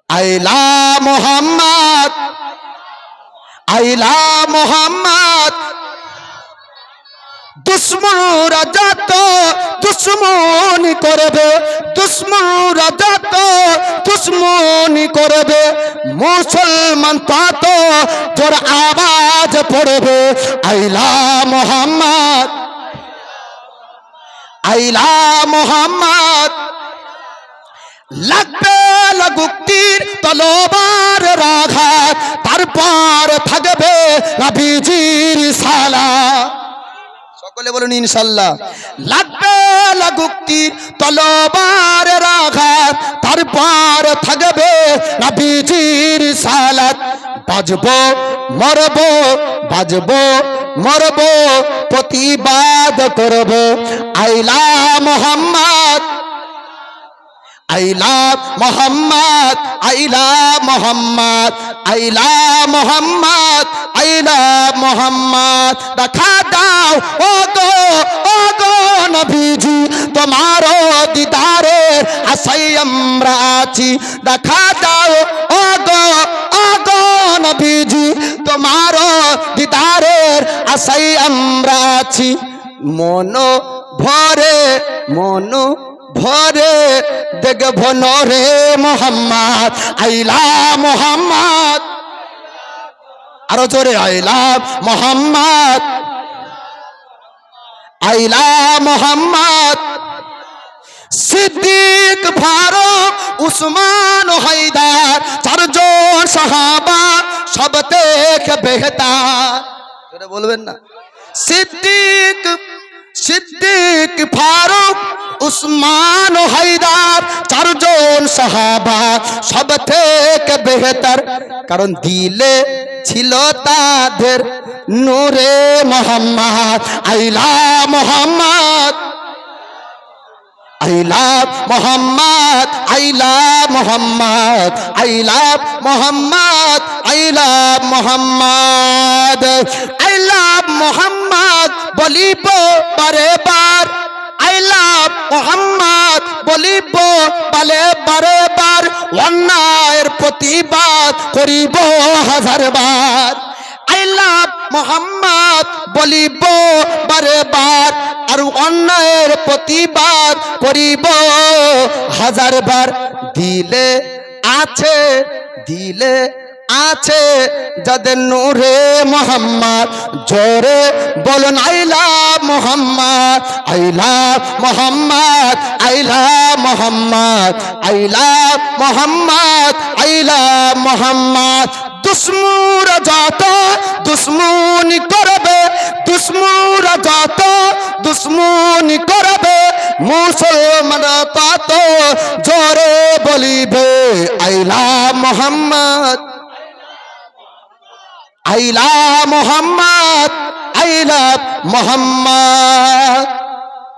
আইলা মোহাম্মদ, আইলা মোহাম্মদ। দুশ্মনরা যত দুশ্মনী করবে, দুশ্মনরা যত দুশ্মনী করবে, মুসলমান তত জোর আওয়াজ পড়বে আইলা মোহাম্মদ, আইলা মোহাম্মদ। লাগবে লাগুক তীর তলোয়ারের আঘাত, তারপর থাকবে নবীজির সালাত। সকলে বলুন ইনশাআল্লাহ। লাগবে লাগুক তীর তলোয়ারের আঘাত, তারপর থাকবে নবীজির সালাত। বাজবো মরবো, বাজবো মরবো, প্রতিবাদ করব আইলা মোহাম্মদ, আইলা মোহাম্মদ, আইলা মোহাম্মদ, আইলা মোহাম্মদ, আইলা মোহাম্মদ। দেখা দাও ও গো নবীজি, তোমারও দিদারের আশায় আমরা আছি। দেখা দাও ও গো নবীজি, তোমারও দিদারের আশায় আমরা আছি। মন ভরে দেখব নরে মোহাম্মদ, আইলা মোহাম্মদ। আরো জোরে আইলা মোহাম্মদ, আইলা মোহাম্মদ। সিদ্দিক ফারুক উসমান হায়দার, চারজন সাহাবা সব থেকে বেহতার। জোরে বলবেন না? সিদ্দিক ফারুক উসমান হায়দার, চারজন সাহাবা সব থেকে বেহতার। কারণ দিলে ছিল তাদের নূরে মোহাম্মদ, আইলা মোহাম্মদ, আইলা মোহাম্মদ, আইলা মোহাম্মদ, আইলা মোহাম্মদ, আইলা মোহাম্মদ, আইলা মোহাম্মদ বলিব বারে বার, আইলা মোহাম্মদ বলিব বারে বার। অন্যায়ের প্রতিবাদ করিব হাজার বার, আইলা মোহাম্মদ বলিব বারে বার। আর অন্যায়ের প্রতিবাদ করিব হাজার বার। দিলে আছে যাদের নূরে মোহাম্মদ, জোরে বলুন আইলা মোহাম্মদ, আইলা মোহাম্মদ, আইলা মোহাম্মদ, আইলা মোহাম্মদ, আইলা মোহাম্মদ। দুশ্মনরা যত দুশ্মনী করবে, দুশ্মনরা যত দুশ্মনী করবে, মুসলমান তত জোরে বলিবে আইলা মোহাম্মদ, আইলা মোহাম্মদ, আইলা মোহাম্মদ।